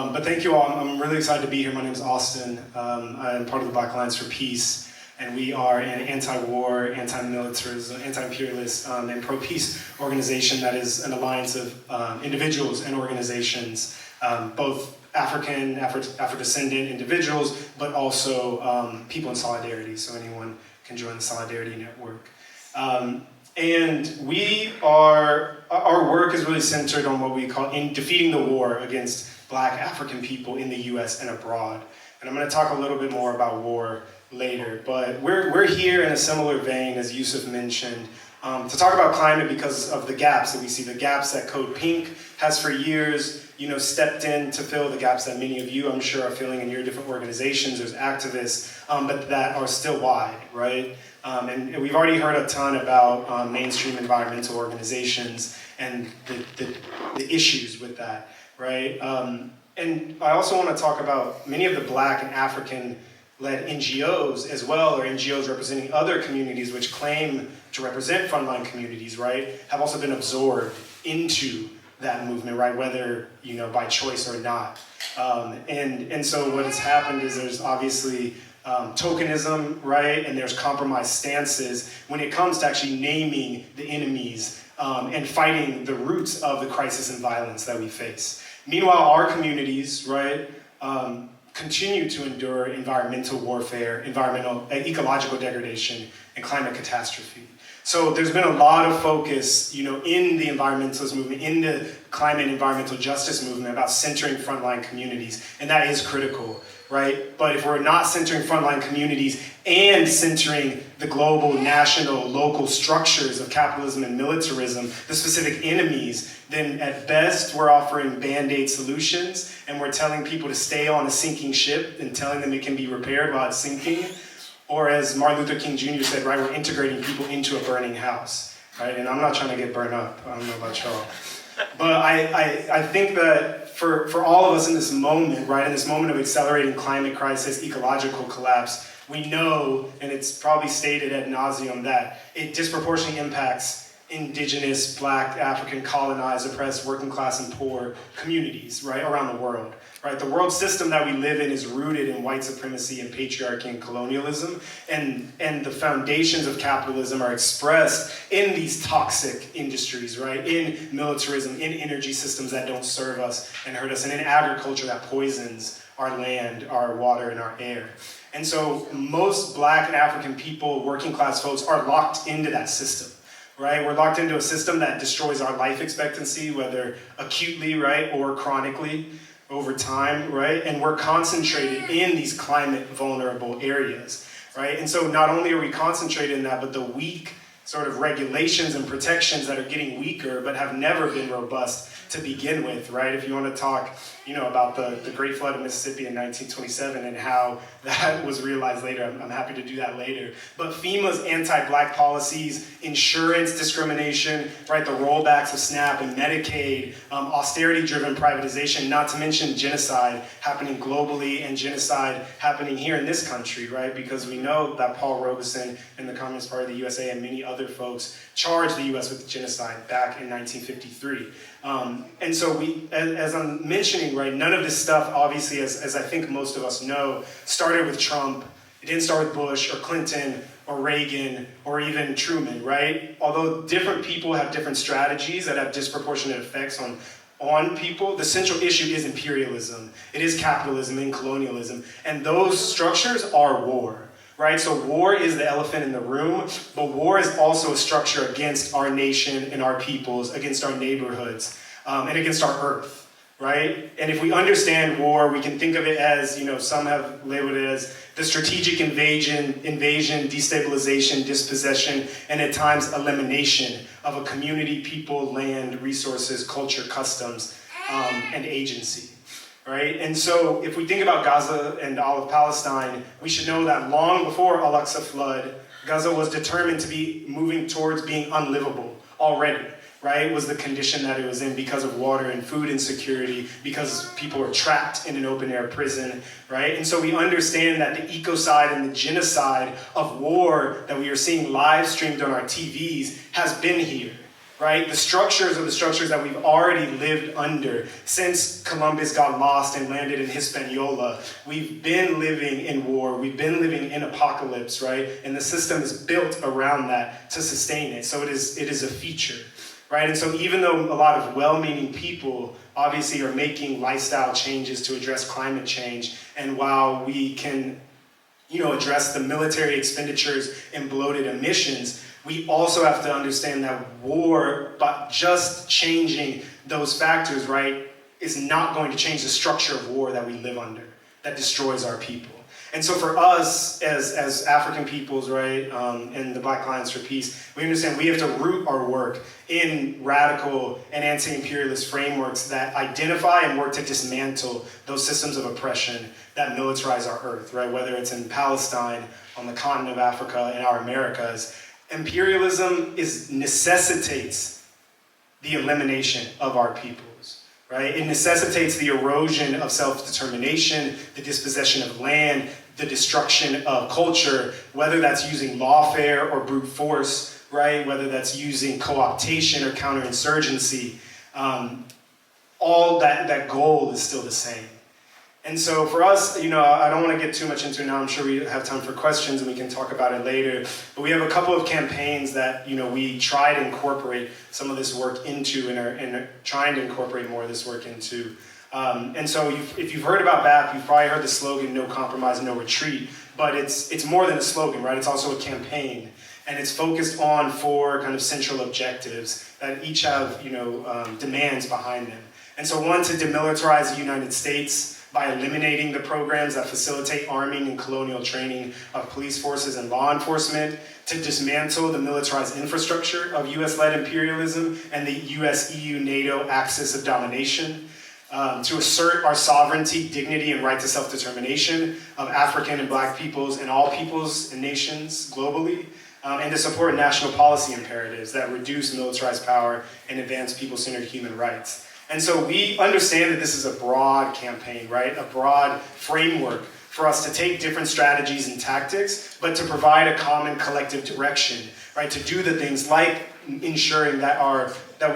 But thank you all. I'm really excited to be here. My name is Austin. I'm part of the Black Alliance for Peace, and we are an anti-war, anti-militarism, anti-imperialist, and pro-peace organization that is an alliance of individuals and organizations, both Afro-descendant individuals, but also people in solidarity, so anyone can join the Solidarity Network. And our work is really centered on what we call defeating the war against Black African people in the US and abroad. And I'm going to talk a little bit more about war later, but we're here in a similar vein, as Yusuf mentioned, to talk about climate because of the gaps that we see, the gaps that CodePink has for years, stepped in to fill, the gaps that many of you, I'm sure, are filling in your different organizations as activists, but that are still wide, right? And we've already heard a ton about mainstream environmental organizations and the issues with that, right? And I also want to talk about many of the Black and African-led NGOs as well, or NGOs representing other communities which claim to represent frontline communities, right, have also been absorbed into that movement, right, whether, by choice or not. And so what has happened is there's obviously tokenism, right, and there's compromised stances when it comes to actually naming the enemies and fighting the roots of the crisis and violence that we face. Meanwhile, our communities, right, continue to endure environmental warfare, ecological degradation, and climate catastrophe. So there's been a lot of focus, in the environmentalist movement, in the climate and environmental justice movement about centering frontline communities, and that is critical, right? But if we're not centering frontline communities and centering the global, national, local structures of capitalism and militarism, the specific enemies, then at best we're offering band-aid solutions and we're telling people to stay on a sinking ship and telling them it can be repaired while it's sinking. Or as Martin Luther King Jr. said, right, we're integrating people into a burning house, right? And I'm not trying to get burned up. I don't know about y'all. But I think that for all of us in this moment, right, in this moment of accelerating climate crisis, ecological collapse, we know, and it's probably stated ad nauseum, that it disproportionately impacts indigenous, Black, African, colonized, oppressed, working class, and poor communities, right, around the world. Right, the world system that we live in is rooted in white supremacy and patriarchy and colonialism, and the foundations of capitalism are expressed in these toxic industries, right? In militarism, in energy systems that don't serve us and hurt us, and in agriculture that poisons our land, our water, and our air. And so most Black and African people, working class folks, are locked into that system. Right? We're locked into a system that destroys our life expectancy, whether acutely, right, or chronically over time, right? And we're concentrated in these climate vulnerable areas, right? And so not only are we concentrated in that, but the weak sort of regulations and protections that are getting weaker but have never been robust to begin with, right? If you want to talk, about the Great Flood of Mississippi in 1927 and how that was realized later, I'm happy to do that later. But FEMA's anti-Black policies, insurance discrimination, right? The rollbacks of SNAP and Medicaid, austerity-driven privatization, not to mention genocide happening globally and genocide happening here in this country, right? Because we know that Paul Robeson and the Communist Party of the USA and many other folks charged the US with genocide back in 1953. And so as I'm mentioning, right, none of this stuff, obviously, as I think most of us know, started with Trump. It didn't start with Bush or Clinton or Reagan or even Truman, right? Although different people have different strategies that have disproportionate effects on people, the central issue is imperialism. It is capitalism and colonialism. And those structures are war. Right, so war is the elephant in the room, but war is also a structure against our nation and our peoples, against our neighborhoods, and against our earth, right? And if we understand war, we can think of it as, some have labeled it as the strategic invasion, destabilization, dispossession, and at times elimination of a community, people, land, resources, culture, customs, and agency. Right? And so if we think about Gaza and all of Palestine, we should know that long before Al-Aqsa flood, Gaza was determined to be moving towards being unlivable already, right? Was the condition that it was in because of water and food insecurity, because people were trapped in an open air prison, right? And so we understand that the ecocide and the genocide of war that we are seeing live streamed on our TVs has been here. right? The structures are the structures that we've already lived under. Since Columbus got lost and landed in Hispaniola, we've been living in war, we've been living in apocalypse, right? And the system is built around that to sustain it. So it is a feature, right? And so even though a lot of well-meaning people obviously are making lifestyle changes to address climate change, and while we can, address the military expenditures and bloated emissions, we also have to understand that war, but just changing those factors, right, is not going to change the structure of war that we live under, that destroys our people. And so for us, as African peoples, right, and the Black Alliance for Peace, we understand we have to root our work in radical and anti-imperialist frameworks that identify and work to dismantle those systems of oppression that militarize our earth, right, whether it's in Palestine, on the continent of Africa, in our Americas. Imperialism necessitates the elimination of our peoples, right? It necessitates the erosion of self-determination, the dispossession of land, the destruction of culture, whether that's using lawfare or brute force, right? Whether that's using co-optation or counterinsurgency, all that goal is still the same. And so for us, I don't want to get too much into it now. I'm sure we have time for questions and we can talk about it later. But we have a couple of campaigns that, we try to incorporate some of this work into and are trying to incorporate more of this work into. And so if you've heard about BAP, you've probably heard the slogan, no compromise, no retreat. But it's more than a slogan, right? It's also a campaign. And it's focused on 4 kind of central objectives that each have, demands behind them. And so one, to demilitarize the United States by eliminating the programs that facilitate arming and colonial training of police forces and law enforcement, to dismantle the militarized infrastructure of US-led imperialism and the US-EU-NATO axis of domination, to assert our sovereignty, dignity, and right to self-determination of African and Black peoples and all peoples and nations globally, and to support national policy imperatives that reduce militarized power and advance people-centered human rights. And so we understand that this is a broad campaign, right? A broad framework for us to take different strategies and tactics, but to provide a common collective direction, right? To do the things like ensuring that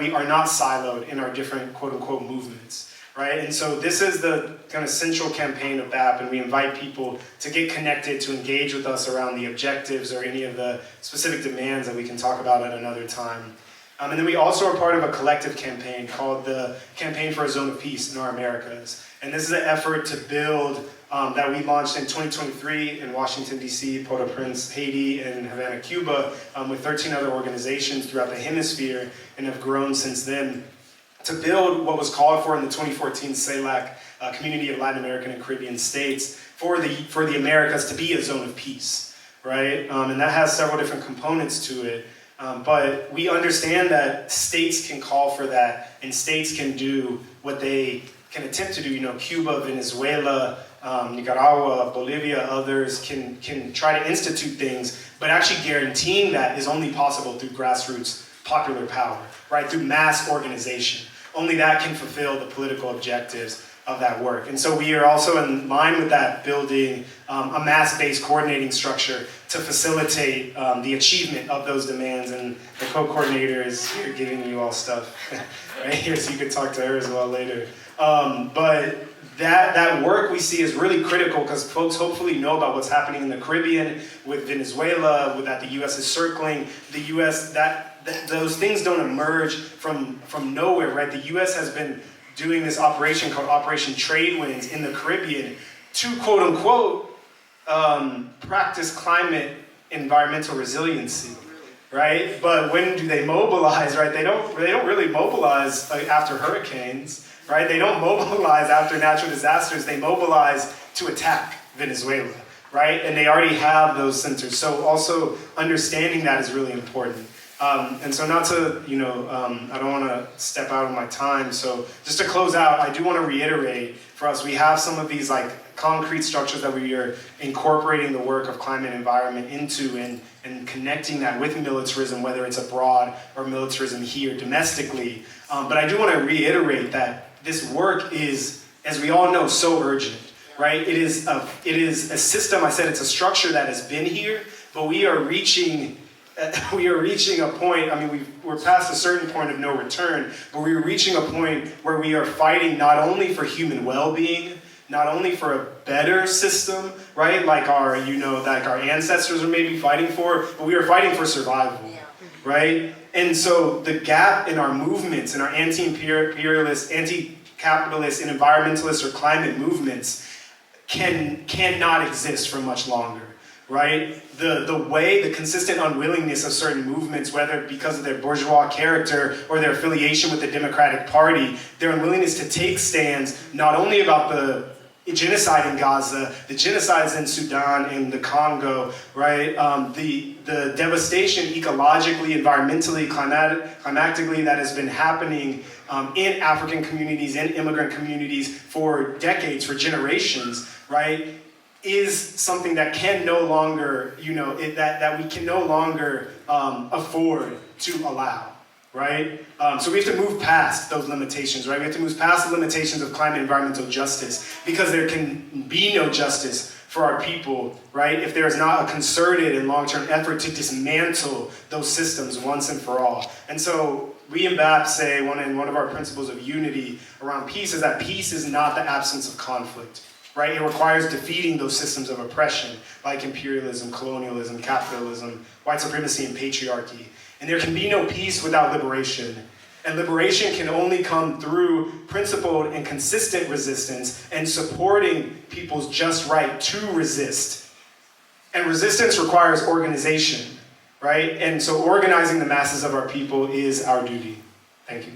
we are not siloed in our different quote-unquote movements, right? And so this is the kind of central campaign of BAP, and we invite people to get connected, to engage with us around the objectives or any of the specific demands that we can talk about at another time. And then we also are part of a collective campaign called the Campaign for a Zone of Peace in our Americas. And this is an effort to build that we launched in 2023 in Washington, D.C., Port-au-Prince, Haiti, and Havana, Cuba, with 13 other organizations throughout the hemisphere, and have grown since then, to build what was called for in the 2014 CELAC, Community of Latin American and Caribbean States, for the Americas to be a zone of peace, right? And that has several different components to it. But we understand that states can call for that, and states can do what they can attempt to do. Cuba, Venezuela, Nicaragua, Bolivia, others can try to institute things, but actually guaranteeing that is only possible through grassroots popular power, right? Through mass organization. Only that can fulfill the political objectives of that work. And so we are also in line with that, building a mass-based coordinating structure to facilitate the achievement of those demands. And the co-coordinator is here giving you all stuff right here, so you can talk to her as well later. But that work we see is really critical because folks hopefully know about what's happening in the Caribbean with Venezuela, with that the U.S. is circling the U.S. Those things don't emerge from nowhere, right? The U.S. has been doing this operation called Operation Trade Winds in the Caribbean to quote unquote practice climate environmental resiliency, right? But when do they mobilize, right? They don't really mobilize after hurricanes, right? They don't mobilize after natural disasters. They mobilize to attack Venezuela, right? And they already have those centers. So also understanding that is really important. And so not to, I don't want to step out of my time. So just to close out, I do want to reiterate for us, we have some of these concrete structures that we are incorporating the work of climate and environment into and connecting that with militarism, whether it's abroad or militarism here domestically. But I do want to reiterate that this work is, as we all know, so urgent, right? It is a system, I said it's a structure that has been here, but we are reaching we are reaching a point, I mean, we're past a certain point of no return, but we're reaching a point where we are fighting not only for human well-being, not only for a better system, right, like our ancestors are maybe fighting for, but we are fighting for survival, right? And so the gap in our movements, in our anti-imperialist, anti-capitalist, and environmentalist or climate movements cannot exist for much longer. Right? The consistent unwillingness of certain movements, whether because of their bourgeois character or their affiliation with the Democratic Party, their unwillingness to take stands not only about the genocide in Gaza, the genocides in Sudan and the Congo, right? The devastation ecologically, environmentally, climatically that has been happening in African communities, in immigrant communities for decades, for generations, right? Is something that can no longer, that we can no longer afford to allow, right? So we have to move past those limitations, right? We have to move past the limitations of climate and environmental justice, because there can be no justice for our people, right? If there is not a concerted and long-term effort to dismantle those systems once and for all. And so we in BAP say one of our principles of unity around peace is that peace is not the absence of conflict. Right? It requires defeating those systems of oppression, like imperialism, colonialism, capitalism, white supremacy, and patriarchy. And there can be no peace without liberation. And liberation can only come through principled and consistent resistance and supporting people's just right to resist. And resistance requires organization, right? And so organizing the masses of our people is our duty. Thank you.